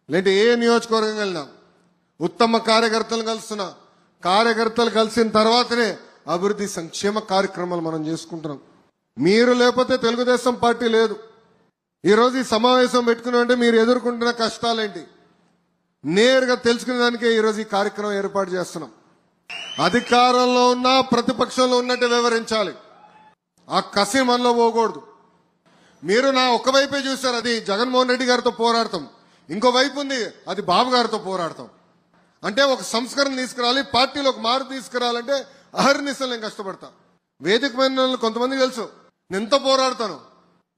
లేదంటే ఏ నియోజకవర్గం వెళ్ళినా ఉత్తమ కార్యకర్తలు కలుస్తున్నా, కార్యకర్తలు కలిసిన తర్వాతనే అభివృద్ధి సంక్షేమ కార్యక్రమాలు మనం చేసుకుంటున్నాం. మీరు లేకపోతే తెలుగుదేశం పార్టీ లేదు. ఈరోజు ఈ సమావేశం పెట్టుకున్నామంటే మీరు ఎదుర్కొంటున్న కష్టాలేంటి నేరుగా తెలుసుకునేదానికే ఈరోజు ఈ కార్యక్రమం ఏర్పాటు చేస్తున్నాం. అధికారంలో ఉన్నా ప్రతిపక్షంలో ఉన్నట్టు వివరించాలి. ఆ కసి మనలో పోకూడదు. మీరు నా ఒకవైపే చూశారు, అది జగన్మోహన్ రెడ్డి గారితో పోరాడతాం. ఇంకో వైపు ఉంది, అది బాబు గారితో పోరాడతాం. అంటే ఒక సంస్కరణ తీసుకురావాలి, పార్టీలో ఒక మార్పు తీసుకురావాలంటే అహర్నిశలు నేను కష్టపడతా. వేదిక మీద కొంతమంది తెలుసు నేను ఎంత పోరాడతాను.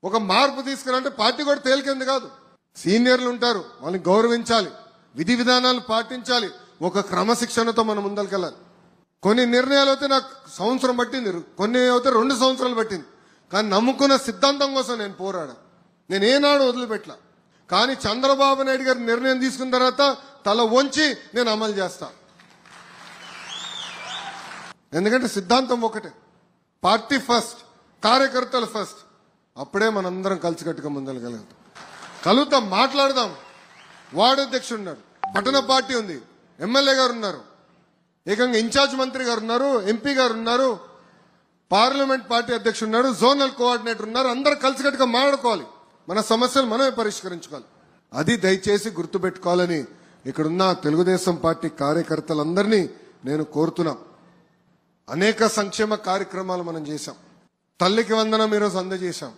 ఒక మార్పు తీసుకురాలంటే పార్టీ కూడా తేలికేంది కాదు. సీనియర్లు ఉంటారు, వాళ్ళని గౌరవించాలి, విధి విధానాలు పాటించాలి, ఒక క్రమశిక్షణతో మనం ముందరికెళ్ళాలి. కొన్ని నిర్ణయాలు అయితే నాకు సంవత్సరం పట్టింది, కొన్ని అయితే 2 సంవత్సరాలు పట్టింది. కానీ నమ్ముకున్న సిద్ధాంతం కోసం నేను పోరాడా. నేను ఏనాడు వదిలిపెట్టలా. కానీ చంద్రబాబు నాయుడు గారి నిర్ణయం తీసుకున్న తర్వాత తల వంచి నేను అమలు చేస్తా. ఎందుకంటే సిద్ధాంతం ఒకటే, పార్టీ ఫస్ట్, కార్యకర్తలు ఫస్ట్. అప్పుడే మనందరం కలిసికట్టుగా ముందరగలుగుతాం. కలుగుతాం, మాట్లాడదాం. వార్డు అధ్యక్షుడు ఉన్నారు, పట్టణ పార్టీ ఉంది, ఎమ్మెల్యే గారు ఉన్నారు, ఏకంగా ఇన్ఛార్జ్ మంత్రి గారు ఉన్నారు, ఎంపీ గారు ఉన్నారు, పార్లమెంట్ పార్టీ అధ్యక్షుడు ఉన్నారు, జోనల్ కోఆర్డినేటర్ ఉన్నారు. అందరూ కలిసికట్టుగా మాట్లాడుకోవాలి, మన సమస్యలు మనమే పరిష్కరించుకోవాలి. అది దయచేసి గుర్తుపెట్టుకోవాలని ఇక్కడున్న తెలుగుదేశం పార్టీ కార్యకర్తలందరినీ నేను కోరుతున్నా. అనేక సంక్షేమ కార్యక్రమాలు మనం చేశాం. తల్లికి వందనం ఈరోజు అందజేశాం.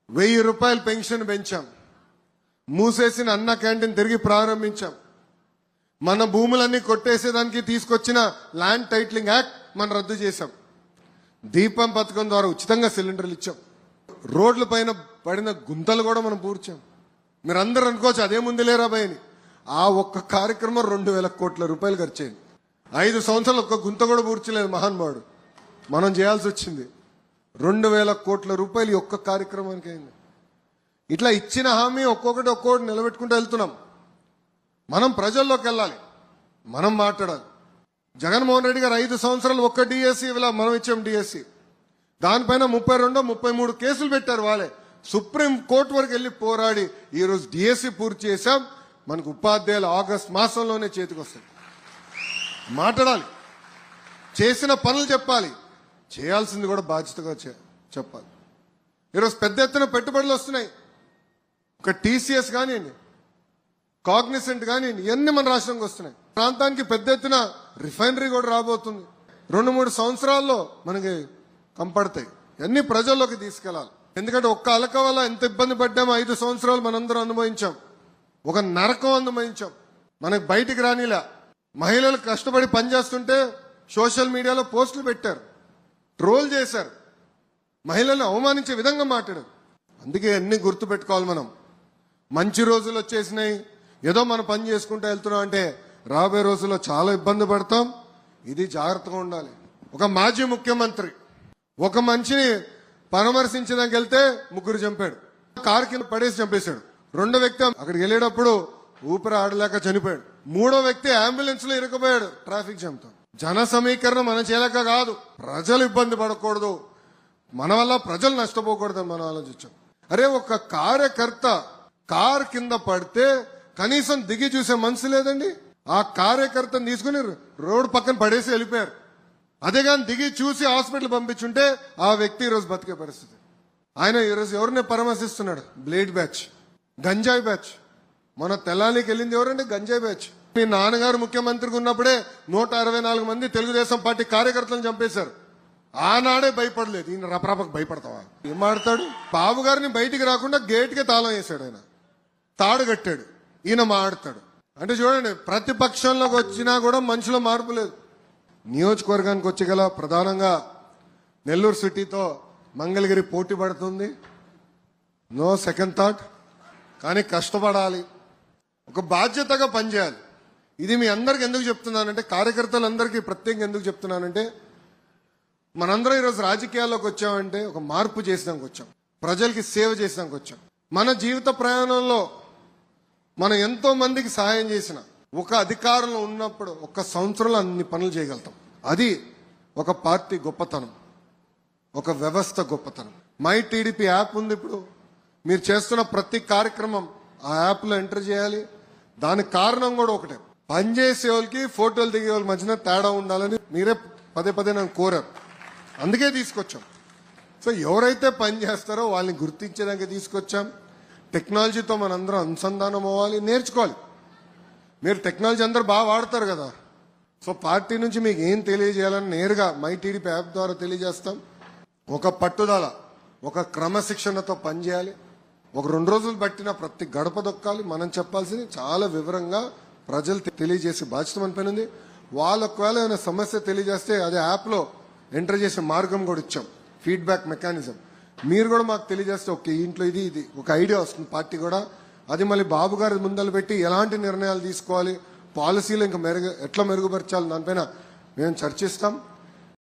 1000 రూపాయలు పెన్షన్ పెంచాం. మూసేసిన అన్న క్యాంటీన్ తిరిగి ప్రారంభించాం. మన భూములన్నీ కొట్టేసేదానికి తీసుకొచ్చిన ల్యాండ్ టైటిలింగ్ యాక్ట్ మనం రద్దు చేశాం. దీపం పథకం ద్వారా ఉచితంగా సిలిండర్లు ఇచ్చాం. రోడ్ల పైన పడిన గుంతలు కూడా మనం పూడ్చాం. మీరు అందరూ అనుకోవచ్చు అదేముంది లేరా భయ్ అని. ఆ ఒక్క కార్యక్రమం 2000 కోట్ల రూపాయలు ఖర్చు అయింది. 5 సంవత్సరాలు ఒక్క గుంత కూడా పూడ్చలేదు మహానుభావుడు. మనం చేయాల్సి వచ్చింది 2000 కోట్ల రూపాయలు ఈ ఒక్క కార్యక్రమానికి అయింది. ఇట్లా ఇచ్చిన హామీ ఒక్కొక్కటి నిలబెట్టుకుంటూ వెళ్తున్నాం. మనం ప్రజల్లోకి వెళ్ళాలి, మనం మాట్లాడాలి. జగన్మోహన్ రెడ్డి గారు 5 సంవత్సరాలు ఒక్క డిఎస్సి ఇలా మనం ఇచ్చాం. డిఎస్సి దానిపైన 32, 33 కేసులు పెట్టారు వాళ్ళే. సుప్రీం కోర్టు వరకు వెళ్ళి పోరాడి ఈరోజు డిఎస్సి పూర్తి చేశాం. మనకు ఉపాధ్యాయులు ఆగస్టు మాసంలోనే చేతికి వస్తాయి. మాట్లాడాలి, చేసిన పనులు చెప్పాలి, చేయాల్సింది కూడా బాధ్యతగా చెప్పాలి. ఈరోజు పెద్ద ఎత్తున పెట్టుబడులు వస్తున్నాయి. ఒక టీసీఎస్ కానివ్వండి, కాగ్నిసెంట్ కానివ్వండి, ఇవన్నీ మన రాష్ట్రంకి వస్తున్నాయి. ప్రాంతానికి పెద్ద ఎత్తున రిఫైనరీ కూడా రాబోతుంది. 2-3 సంవత్సరాల్లో మనకి కంపడతాయి. ఇవన్నీ ప్రజల్లోకి తీసుకెళ్లాలి. ఎందుకంటే ఒక్క అలక వల్ల ఎంత ఇబ్బంది పడ్డామో 5 సంవత్సరాలు మనందరం అనుభవించాం. ఒక నరకం అనుభవించాం. మనకు బయటికి రానిలా. మహిళలు కష్టపడి పనిచేస్తుంటే సోషల్ మీడియాలో పోస్టులు పెట్టారు, ట్రోల్ చేశారు, మహిళలను అవమానించే విధంగా మాట్లాడారు. అందుకే అన్ని గుర్తు పెట్టుకోవాలి. మనం మంచి రోజులు వచ్చేసినాయి, ఏదో మనం పని చేసుకుంటూ వెళ్తున్నాం అంటే రాబోయే రోజుల్లో చాలా ఇబ్బంది పడతాం. ఇది జాగ్రత్తగా ఉండాలి. ఒక మాజీ ముఖ్యమంత్రి ఒక మనిషిని పరామర్శించడానికి వెళ్తే 3 చంపాడు. కారు కింద పడేసి చంపేశాడు. 2వ వ్యక్తి అక్కడికి వెళ్ళేటప్పుడు ఊపిరి ఆడలేక చనిపోయాడు. 3వ వ్యక్తి అంబులెన్స్ లో ఇరుక్కుపోయాడు ట్రాఫిక్ జామ్ తో. జన సమీకరణ మన చేయలేక కాదు, ప్రజలు ఇబ్బంది పడకూడదు, మన వల్ల ప్రజలు నష్టపోకూడదని మనం ఆలోచించాం. అరే ఒక కార్యకర్త కార్ కింద పడితే కనీసం దిగి చూసే మనసు లేదండి. ఆ కార్యకర్తను తీసుకుని రోడ్డు పక్కన పడేసి వెళ్ళిపోయారు. అదే కానీ దిగి చూసి హాస్పిటల్ పంపించుంటే ఆ వ్యక్తి ఈరోజు బతికే పరిస్థితి. ఆయన ఈరోజు ఎవరిని పరామర్శిస్తున్నాడు? బ్లేడ్ బ్యాచ్, గంజాయి బ్యాచ్. మన తెల్లానికి వెళ్ళింది ఎవరండి? గంజాయి బ్యాచ్. మీ నాన్నగారు ముఖ్యమంత్రిగా ఉన్నప్పుడే 164 మంది తెలుగుదేశం పార్టీ కార్యకర్తలను చంపేశారు. ఆనాడే భయపడలేదు. ఈయన రపరపకు భయపడతావా? ఏం మాడతాడు? బాబు గారిని బయటికి రాకుండా గేట్కే తాళం వేశాడు. ఆయన తాడు కట్టాడు, ఈయన మాడతాడు. అంటే చూడండి, ప్రతిపక్షంలోకి వచ్చినా కూడా మనుషులో మార్పు లేదు. నియోజకవర్గానికి వచ్చి గల ప్రధానంగా నెల్లూరు సిటీతో మంగళగిరి పోటీ పడుతుంది. No second thought. కానీ కష్టపడాలి, ఒక బాధ్యతగా పనిచేయాలి. ఇది మీ అందరికి ఎందుకు చెప్తున్నానంటే, కార్యకర్తలందరికీ ప్రత్యేకంగా ఎందుకు చెప్తున్నానంటే, మనందరం ఈరోజు రాజకీయాల్లోకి వచ్చామంటే ఒక మార్పు చేసినానికి వచ్చాం, ప్రజలకి సేవ చేసినానికి వచ్చాం. మన జీవిత ప్రయాణంలో మనం ఎంతో మందికి సహాయం చేసిన, ఒక అధికారంలో ఉన్నప్పుడు 1 సంవత్సరంలో అన్ని పనులు చేయగలుగుతాం. అది ఒక పార్టీ గొప్పతనం, ఒక వ్యవస్థ గొప్పతనం. మై టీడీపీ యాప్ ఉంది. ఇప్పుడు మీరు చేస్తున్న ప్రతి కార్యక్రమం ఆ యాప్లో ఎంటర్ చేయాలి. దానికి కారణం కూడా ఒకటే, పనిచేసే వాళ్ళకి ఫోటోలు దిగే వాళ్ళ మధ్యన తేడా ఉండాలని మీరే పదే పదే నన్ను కోరారు. అందుకే తీసుకొచ్చాం. సో ఎవరైతే పని చేస్తారో వాళ్ళని గుర్తించడానికి తీసుకొచ్చాం. టెక్నాలజీతో మనందరం అనుసంధానం అవ్వాలి, నేర్చుకోవాలి. మీరు టెక్నాలజీ అందరూ బాగా వాడతారు కదా. సో పార్టీ నుంచి మీకు ఏం తెలియజేయాలని నేరుగా మై టీడీపీ యాప్ ద్వారా తెలియజేస్తాం. ఒక పట్టుదల, ఒక క్రమశిక్షణతో పనిచేయాలి. ఒక 2 రోజులు బట్టిన ప్రతి గడప దొక్కాలి. మనం చెప్పాల్సింది చాలా వివరంగా ప్రజలు తెలియజేసే బాధ్యత మన పైన ఉంది. వాళ్ళు ఒకవేళ ఏమైనా సమస్య తెలియజేస్తే అదే యాప్లో ఎంటర్ చేసే మార్గం కూడా ఇచ్చాం, ఫీడ్బ్యాక్ మెకానిజం. మీరు కూడా మాకు తెలియజేస్తే ఓకే ఇంట్లో ఇది ఒక ఐడియా వస్తుంది పార్టీ కూడా. అది మళ్ళీ బాబు గారి ముందలు పెట్టి ఎలాంటి నిర్ణయాలు తీసుకోవాలి, పాలసీలు ఇంకా ఎట్లా మెరుగుపరచాలి దానిపైన మేము చర్చిస్తాం.